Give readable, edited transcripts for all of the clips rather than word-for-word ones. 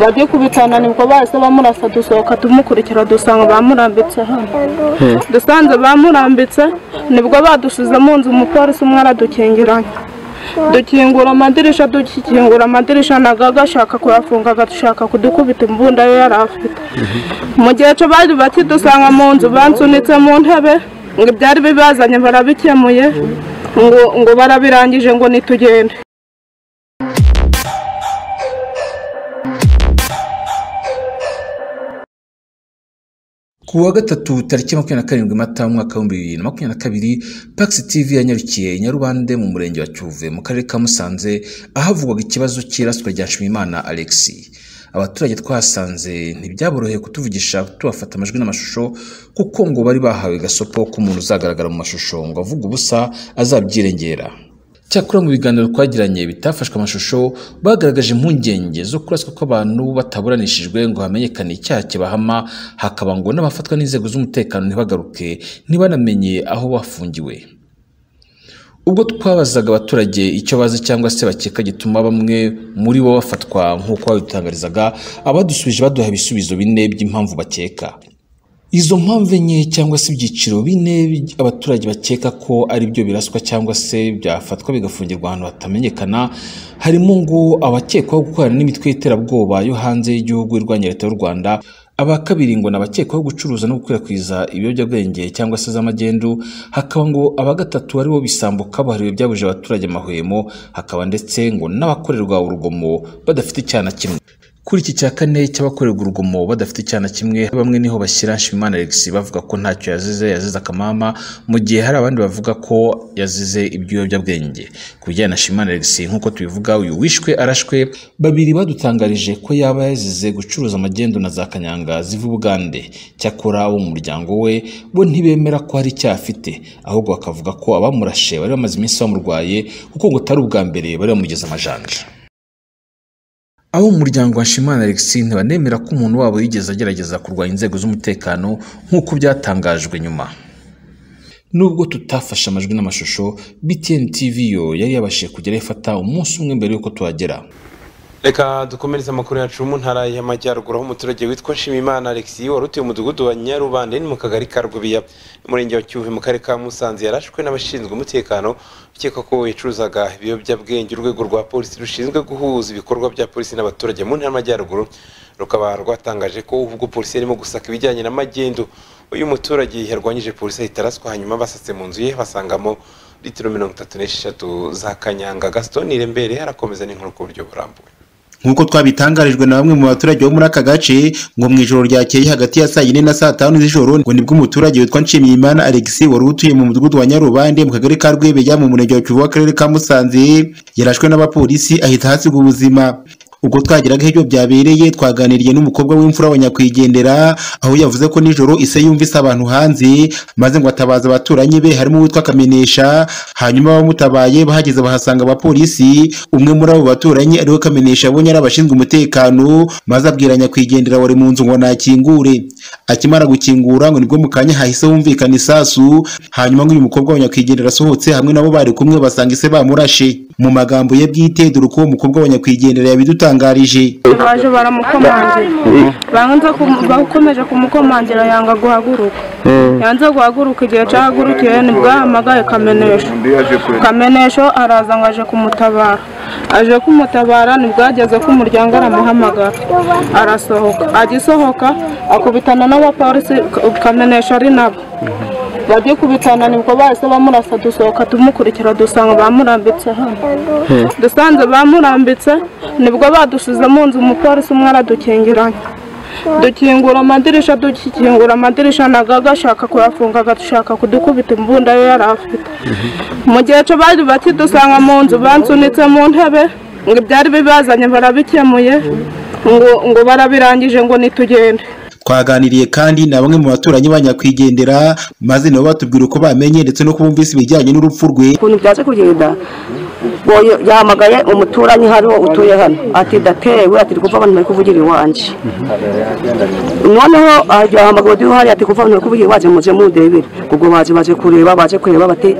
bagiye kubitana nibwo bahise bamurasa dusohoka tumukurikira dusanga bamurambitse hano dusanze bamurambitse nibwo badushize mu nzu umupolisi umwe aradukingiranye dukingura amadirisha nagaga ashaka kuyafunga agashaka kudukubita imbunda yo yari afite mu gihe cyo bari bakidusanga mu nzu bansunitse mu ntebe ngo ibyari bibazanye barabikemuye ngo barabirangije ngo nitugende. Kuwa gatatu tariki 27 Mata mwaka 2022 Pax TV yanyarukiye Nyarubande mu murenge wa Cyuve mu karere ka Musanze ahavugwaga ikibazo cy'iraswa rya Nshimiyimana Alexis. Abaturage twasanze ntibyaboroheye kutuvugisha tubafata amajwi n'amashusho kuko ngo bari bahawe gasopo ko umuntu uzagaragara mu mashusho ngo avuga ubusa azabyirengera. Cyakora mu biganiro twagiranye bitafashwe amashusho bagaragaje impungenge zo kuraswa kw'abantu bataburanishijwe ngo hamenyekane icyaha kibahama, hakaba ngo n'abafatwa n'inzego z'umutekano ntibagaruke ntibanamenye aho bafungiwe. Ubwo twabazaga abaturage icyo bazi cyangwa se bakeka gituma bamwe muri bo bafatwa nk'uko babitangarizaga, abadusubije baduha ibisubizo bine by'impamvu bakeka. Izo mpamvu enye cyangwa se ibyiciro bine abaturage bakeka ko ari byo biraswa cyangwa se byafatwa bigafungirwa ahantu hatamenyekana, harimo ngo abakekwaho gukorana n'imitwe y'iterabwoba yo hanze y'igihugu irwanya leta y'u Rwanda, abakabiri ngo nabakekwaho gucuruza no gukwirakwiza ibiyobyabwenge cyangwa se z'amagendu, hakaba ngo abagatatu ari bo bisambuka bahariwe byabuje abaturage amahwemo, hakaba ndetse ngo n'abakorerwa urugomo badafite icyana kimwe. Kuri iki cya kane cy'abakorerwa urugomo badafite icyana kimwe, bamwe niho bashyira Nshimiyimana Alexis bavuga ko ntacyo yazize akamama, mu gihe hari abandi bavuga ko yazize iby'ibiyobyabwenge. Ku bijyanye na Nshimiyimana Alexis nk'uko tubivuga, uyu wishwe arashwe, babiri badutangarije ko yaba yazize gucuruza amagendu na za kanyanga ziva Bugande. Cyakora abo mu muryango we bo ntibemera ko hari icyaha afite, ahubwo bakavuga ko abamurashe bari bamaze iminsi bamurwaye kuko ngo atari ubwa mbere bari bamugeze amajanja. Abo mu muryango wa Nshimiyimana Alexis ntibanemera ko umuntu wabo yigeze agerageza kurwanya inzego z'umutekano nk'uko byatangajwe nyuma. Nubwo tutafashe amajwi n'amashusho, BTN TV yo yari yabashije kugera ifata umunsi umwe mbere yuko tuhagera. Reka dukomereza amakuru yacu mu ntara y'Amajyaruguru, aho umuturage witwa Nshimiyimana Alexis wari utuye umudugudu wa Nyarubande ni mu kagari ka Rwubiya umurenge wa Cyuve mu karere ka Musanze yarashwe n'abashinzwe umutekano ukeka ko yacuruzaga ibiyobyabwenge. Urwego rwa polisi rushinzwe guhuza ibikorwa bya polisi n'abaturage mu ntara y'Amajyaruguru rukaba rwatangaje ko ubwo polisi irimo gusaka ibijyanye n'amagendu, uyu muturage yarwanyije polisi ahita araswa, hanyuma basatse mu nzu ye basangamo litiro 36 za kanyanga. Gaston Irembere arakomeza n'inkuru ku buryo burambuye. Nkuko twabitangarijwe na bamwe mu baturage bo muri aka gace, ngo mu ijoro ryakeye hagati ya saa 4 na saa 5 z'ijoro ngo nibwo umuturage witwa Nshimiyimana Alexis wari utuye mu mudugudu wa Nyarubande mu kagari ka Rwubiya mu murenge wa Cyuve w'akarere ka Musanze yarashwe n'abapolisi ahita hasiga ubuzima. Ubwo twagiraga ibyo byabereye twaganiriye n'umukobwa w'imfura wa nyakwigendera, aho yavuze ko nijoro ise yumvise abantu hanze maze ngo atabaza abaturanyi be harimo witwa Kamenesha, hanyuma bamutabaye bahageze bahasanga abapolisi. Umwe muri abo baturanyi ariwe Kamenesha abonye ari abashinzwe umutekano maze abwira nyakwigendera wari mu nzu ngo nakingure. Akimara gukingura ngo nibwo mukanya hahise humvikana isasu, hanyuma ngo uyu mukobwa wa nyakwigendera asohotse hamwe nabo bari kumwe basanga ise bamurashe. Mu magambo ye bwite dore ko umukobwa wa nyakwigendera yabidutangarije. Baje baramukomangira banza bakomeje kumukomangira yanga guhaguruka, yanze guhaguruka. Igihe cyahagurukiye nibwo ahamagaye Kamenesho araza ngo aje kumutabara nibwo ageze ku muryango aramuhamagara arasohoka. Agisohoka akubitana n'abapolisi Kamenesho ari nabo bagiye kubitana nibwo bahise bamurasa dusohoka tumukurikira dusanga bamurambitse hano. Dusanze bamurambitse nibwo badushize mu nzu umupolisi umwe aradukingiranye dukingura amadirisha nagaga ashaka kuyafunga agashaka kudukubita imbunda yo yari afite. Mu gihe cyo bari bakidusanga mu nzu bansunitse mu ntebe ngo ibyari bibazanye barabikemuye ngo barabirangije ngo nitugende. Twaganiriye kandi na bamwe mu baturanyi ba nyakwigendera maze nabo batubwira uko bamenye ndetse no kubumvise ibijyanye n'urupfu rwe. Ukuntu byaje kugenda yahamagaye umuturanyi hariho utuye hano ati datewe ati kuva abantu bari kuvugira iwanje. Noneho yahamagaye undi hari ati kuva abantu bari kuvugira iwanje muze mudebere. Ubwo baje kureba bati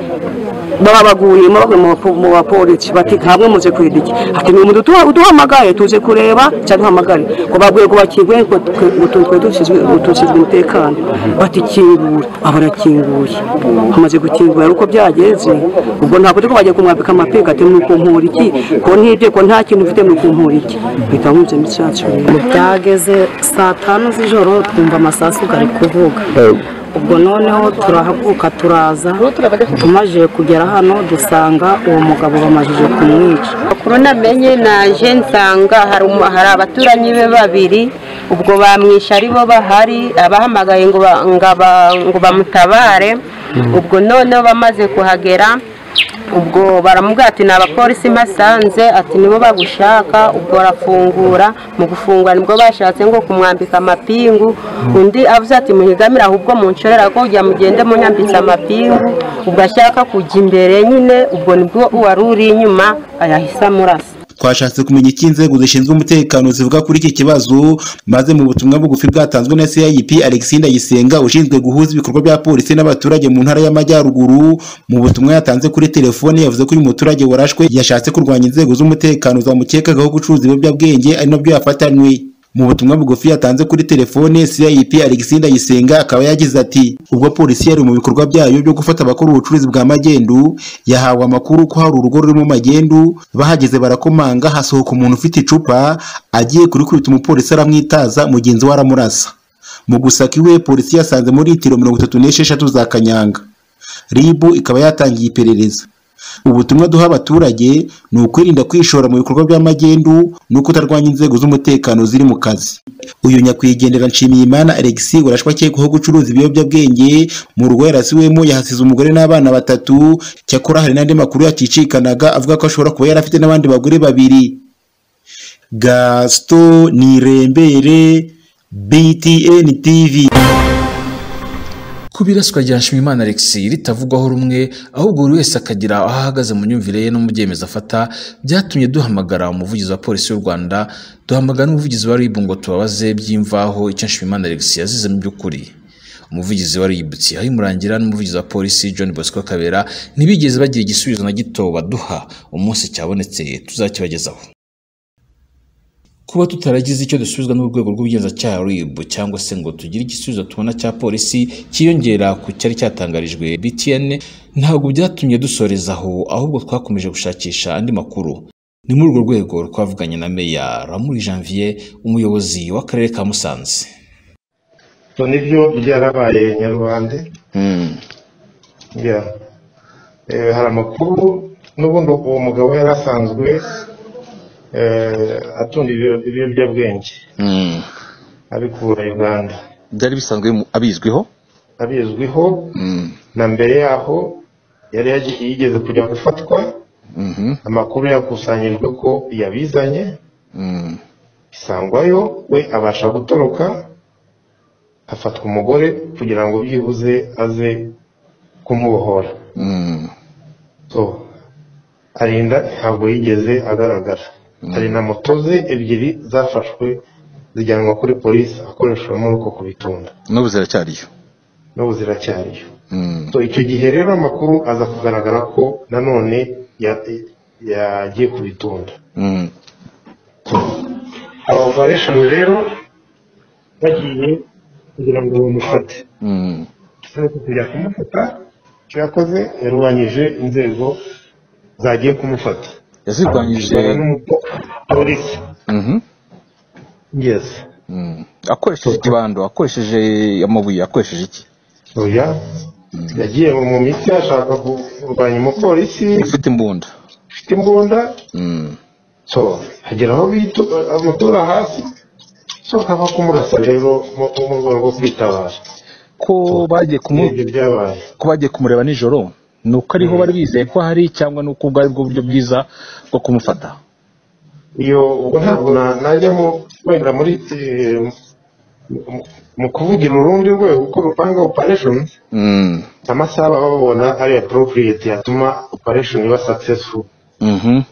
baba baguyemo bagwe mu bapolisi bati hamwe muze kwidiki ati ni umuntu uduhamagaye tuze kureba cyangwa duhamagare ngo baguye kubakingwe ngo twe dusizwe umutekano bati kingura abarakinguye hamaze gukingura uko byageze ubwo ntabwo turi bagiye kumwambika amapega ati nuko mpura iki ko ntibye ko nta kintu ufite nuko mpura iki bita nkuze mitsacu byageze saa 5 z'ijoro twumva amasasu gari kuvuga ubwo noneho turahaguka turaza tumaje kugera hano dusanga uwo mugabo bamajije kumwica kuri namenye naje nsanga hari abaturanyi be babiri ubwo bamwisha ari bo bahari abahamagaye ngo bamutabare ubwo noneho bamaze kuhagera ubwo baramubwira ati n'abapolisi masanze ati nibo bagushaka ubwo arafungura mu gufungura nibwo bashatse ngo kumwambika amapingu undi avuze ati muhigamira ahubwo munshorera ko ujya mugende munyambitse amapingu ubwo ashaka kujya imbere nyine ubwo nibwo wari uri inyuma ayahisa murasa twashatse kumenya iki inzego zishinzwe umutekano zivuga kuri iki kibazo maze mu butumwa bugufi bwatanzwe na CIP Alexis Ndayisenga ushinzwe guhuza ibikorwa bya polisi n'abaturage mu ntara y'Amajyaruguru mu butumwa yatanze kuri telefone yavuze ko uyu muturage warashwe yashatse kurwanya inzego z'umutekano zamukekagaho gucuruza ibiyobyabwenge ari nabyo yafatanywe. Mu butumwa bugufi yatanze kuri telefone CIP Alexis Ndayisenga akaba yagize ati ubwo polisi yari mu bikorwa byayo byo gufata abakora ubucuruzi bwa magendu yahawe amakuru ko hari urugo rurimo magendu bahageze barakomanga hasohoka umuntu ufite icupa agiye kuri kwita umupolisi aramwitaza mugenzi we aramurasa. Mu gusaka iwe polisi yasanze muri litiro 36 za kanyanga. RIB ikaba yatangiye iperereza. Ubutumwa duha abaturage ni ukwirinda kwishora mu bikorwa by'amagendu no kutarwanya inzego z'umutekano ziri mu kazi. Uyu nyakwigendera Nshimiyimana Alexis warashwa akekwaho gucuruza ibiyobyabwenge mu rugo yarasiwemo yahasize umugore n'abana 3 cyakora hari n'andi makuru yakicikanaga avuga ko ashobora kuba yarafite n'abandi bagore 2. Gaston Nirembere, BTN TV. Kubiraswa rya Nshimiyimana Alexis ritavugwaho rumwe ahubwo buri wese akagira aho ahagaze mu nyumvire ye no mu byemezo afata byatumye duhamagara umuvugizi wa polisi y'u Rwanda duhamagara n'umuvugizi wa RIB ngo tubabaze by'imvaho icyo Nshimiyimana Alexis yazize mu by'ukuri. Umuvugizi wa RIB Thierry Murangira n'umuvugizi wa polisi John Bosco Kabera ntibigeze bagira igisubizo na gito baduha umunsi cyabonetse tuzakibagezaho. Kuba tutaragize icyo dusubizwa n'urwego rw'ubugenzacyaha RIB cyangwa se ngo tugire igisubizo tubona cya polisi kiyongera ku cyari cyatangarijwe BTN ntabwo byatumye dusorezaho ahubwo twakomeje gushakisha andi makuru. Ni muri urwo rwego twavuganye na Meya Ramuri Janvier umuyobozi w'akarere ka Musanze. Nibyo byarabaye Nyarwande. Hari amakuru n'ubundi uwo mugabo yarasanzwe atunda ibiyobyabwenge abikura Uganda. Byari bisanzwe abizwiho na mbere yaho yari yigeze kujya gufatwa. Amakuru yakusanyijwe ko yabizanye isangwayo we abasha gutoroka afatwa umugore kugira ngo byibuze aze kumubohora. So arinda ntabwo yigeze agaragara. Hari na moto ze 2 zafashwe zijyanwa kuri polisi akoreshwa muri uko kubitunda. N'ubu ziracyariyo. So icyo gihe rero amakuru aza kugaragara ko nanone yagiye kubitunda. Operation rero bagiye kugira ngo bamufate. Kujya kumufata icyo yakoze yarwanyije inzego zagiye kumufata. Yazirwanyije polisi. Yes. Akoresheje ikibando, akoresheje amabuye, akoresheje iki? Oya. Yagiye mu miti ashaka kurwanya umupolisi ufite imbunda. So hagera aho amutura hasi. So hava kumurasa rero mu rwego rwo kwitabara. Ko bagiye kumureba nijoro nuko ariho bari bizeye ko hari cyangwa nuko ubwo ari bwo buryo bwiza bwo kumufata. Iyo ntabwo najyamo wenda muri mu kuvugira urundi rwego uko rupanga operations amasaha babona ari appropriate yatuma operation iba successful.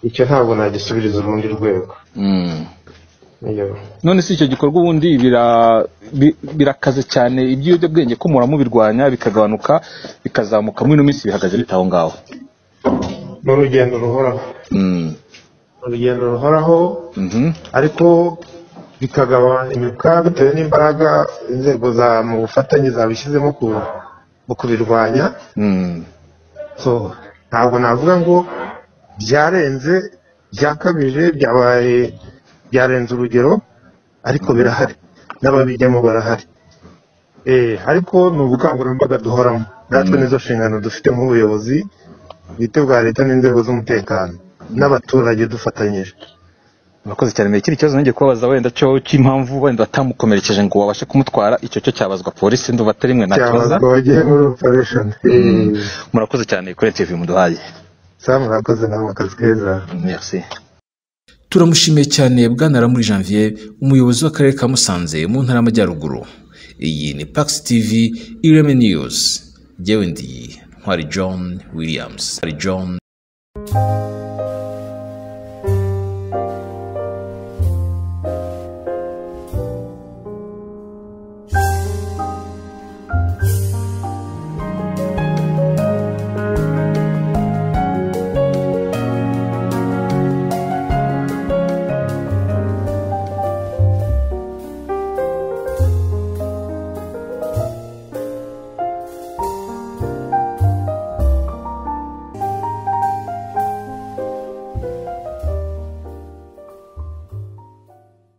Icyo ntabwo nagisubiriza urundi rwego. None si icyo gikorwa ubundi birakaze cyane iby'ibiyobyabwenge ko muramubirwanya bikagabanuka bikazamuka muri no minsi bihagaze bitaho ngaho. ni urugendo ruhoraho urugendo ruhoraho ariko bikagabanuka bitewe n'imbaraga inzego mu bufatanye zabishyizemo mu kubirwanya so ntabwo navuga ngo byarenze byakabije byarenze urugero ariko birahari n'ababijyamo barahari ariko ni ubukangurambaga duhoramo natwe nizo nshingano dufite nk'ubuyobozi bwite bwa leta n'inzego z'umutekano n'abaturage dufatanyije. Murakoze cyane. Mbere ikindi kibazo ngiye kubabaza wenda cyo cy'impamvu wenda batamukomerekeje ngo babashe kumutwara icyo cyabazwa polisi ndumva atari mwe nakibaza. Murakoze cyane kuri TV muduhaye. Murakoze namwe akazi keza. Merci. Turamushimiye cyane Bwana Ramuri Janvier, umuyobozi w'akarere ka Musanze mu ntara y'Amajyaruguru. Iyi ni Pax TV Ireme News. Jewe ndi Ntwari John Williams.